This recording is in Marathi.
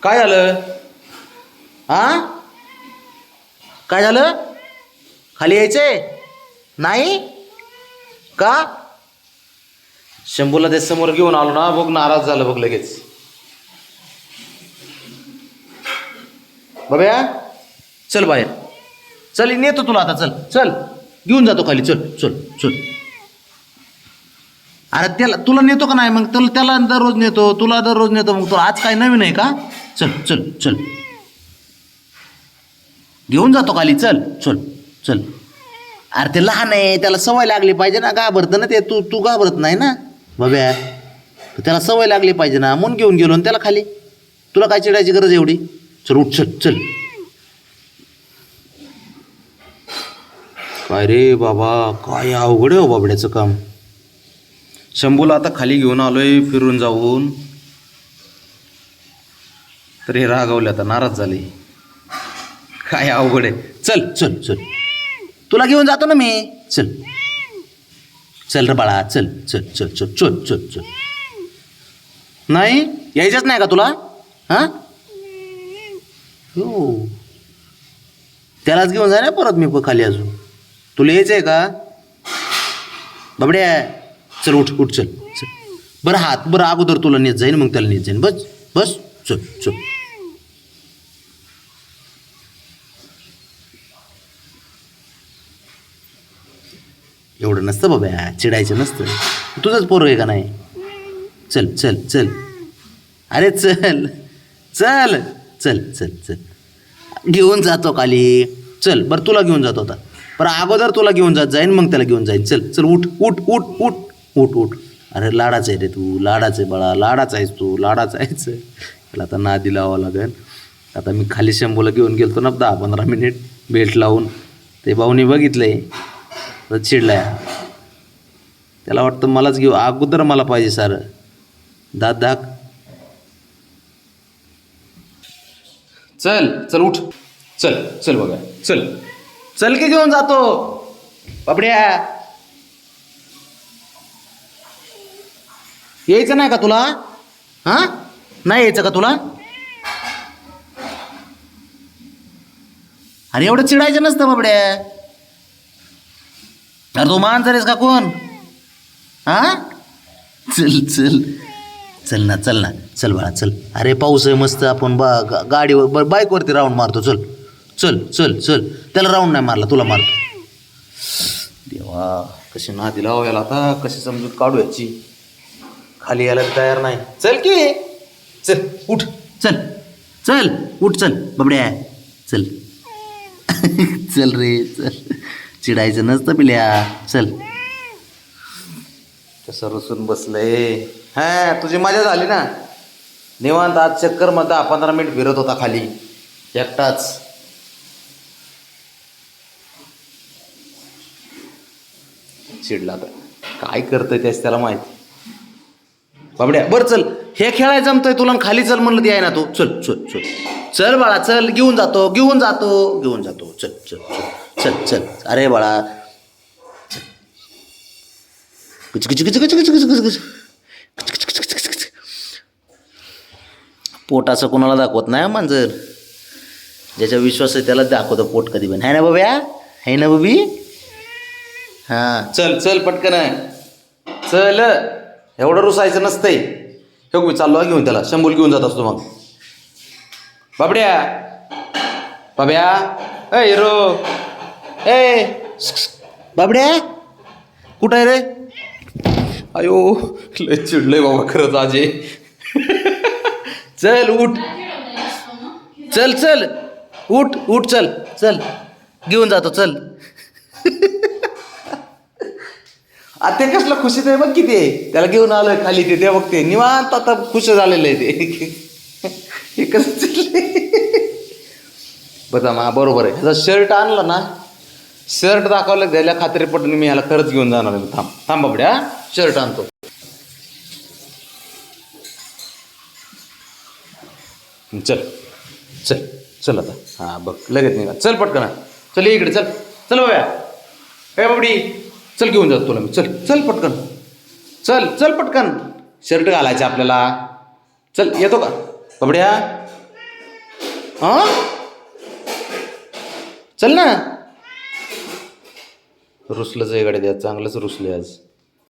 काय झालं? हा, काय झालं? खाली यायचंय नाही का? शंभूला ते समोर घेऊन आलो ना, बघ नाराज झालं बघ लगेच. बघ्या चल बाहेर, चल नेतो तुला आता, चल चल घेऊन जातो खाली, चल चल चल. अरे त्याला तुला नेतो का नाही मग? तुला त्याला दररोज नेतो, तुला दररोज नेतो, मग तुला आज काय नवीन आहे का? चल चल चल घेऊन जातो खाली, चल चल चल. अरे ते लहान आहे, त्याला सवय लागली पाहिजे ना, घाबरतं ना ते. तू घाबरत नाही ना बाब्या, त्याला सवय लागली पाहिजे ना, म्हणून घेऊन गेलो ना त्याला खाली. तुला काय चिडायची गरज एवढी? चल उठ, चल चल. काय रे बाबा, काय अवघड आहे हो बाबड्याचं काम. शंभूला आता खाली घेऊन आलोय फिरून जाऊन, तर हे रागावले, आता नाराज झाले. काय अवघड आहे. चल चल चल, तुला घेऊन जातो ना मी, चल चल रे बाळा, चल चल चल चल चल चल चल. नाही यायचंच नाही का तुला? हां हो, त्यालाच घेऊन जा ना परत मी खाली. अजून तुला यायचं आहे का बाबड्या? चल उठ उठ, चल चल. बरं अगोदर तुला नेत जाईन, मग त्याला नेत जाईन. बस बस, चल चल. एवढं नसतं बाबा, चिडायचं नसतं. तुझंच पोरं आहे का नाही? चल चल चल, अरे चल चल चल चल चल, घेऊन जातो खाली. चल बरं, तुला घेऊन जातो आता. बरं अगोदर तुला घेऊन जात जाईन, मग त्याला घेऊन जाईन. चल चल उठ उठ उठ उठ उठ उठ. अरे लाडाचं आहे रे तू, लाडाचं आहे बाळा, लाडाचं आहेस तू, लाडाचं आहेस. त्याला आता नादी लावावं लागेल. आता मी खाली शंभूला घेऊन गेलतो ना 10-15 मिनिट बेल्ट लावून, ते भाऊनी बघितलंय तर चिडलाय. त्याला वाटतं मलाच घेऊ, अगोदर मला पाहिजे सारं. दात दाख. चल चल उठ, चल चल बघा, चल चल की घेऊन जातो बाबड्या. यायचं नाही का तुला? हां नाही यायचं का तुला? अरे एवढं चिडायचं नसतं बाबड्या. अरे तू मांजर आहेस का कोण? हां चल चल चल ना, चल ना, चल बाळा चल. अरे पाऊस आहे मस्त, आपण गाडीवर बाईकवरती राऊंड मारतो. चल चल चल चल. त्याला राऊंड नाही मारला, तुला मारतो. देवा, कशी नादी लाव याला आता, कशी समजूत काढू याची. खाली यायला तयार नाही. चल की, चल उठ, चल चल उठ, चल बाबड्या चल. चल रे चल, चिडायचं नसतं पिल्या. चल. कसं रुसून बसलंय. हा तुझी मजा झाली ना निवांत. आज चक्कर मध्ये 10-15 मिनिट फिरत होता खाली एकटाच. चिडला तर काय करतंय त्याच त्याला माहिती. बाबड्या बरं चल, हे खेळायला जमतंय तुला, खाली चल म्हणलं ती आहे ना तू. चल चल चल चल बाळा, चल घेऊन जातो घेऊन जातो घेऊन जातो. चल चल चल चल चल. अरे बाळा पोट असं कोणाला दाखवत नाही मांजर. ज्याचा विश्वास आहे त्याला दाखवतो पोट कधी पण. आहे ना बाब्या, आहे ना बबी? हां चल चल पटकन आहे, चल. एवढं रुसायचं नसतंय. हे मी चाललो घेऊन त्याला. शंभूला घेऊन जात असतो मग. बाबड्या बाब्या, ए हिरो, ए बाबड्या कुठं आहे रे? अयो लय चिडलंय बाबा खरंच आजे. चल उठ, चल चल उठ उठ, चल चल घेऊन जातो चल. आता ते कसलं खुशीत आहे बघ किती आहे. त्याला घेऊन आलोय खाली, ते बघते निवांत आता खुश झालेलं आहे ते. हे कसं चिडलंय बघा. मा बरोबर आहे. ह्याचा शर्ट आणला ना, शर्ट दाखवलं द्यायला खात्रीपटून मी ह्याला खरंच घेऊन जाणार आहे. थांब थांब बाबड्या, शर्ट आणतो. चल चल चल आता. हां बघ लगेच निघा, चल पटकन. चल इकडे, चल चल बाबा. ए बाबडी चल घेऊन जातो तुला मी. चल चल पटकन, चल चल पटकन. शर्ट घालायचं आपल्याला. चल येतो का बाबड्या? हा चल ना. रुसलंच आहे गाडी द्या, चांगलंच रुसले आज.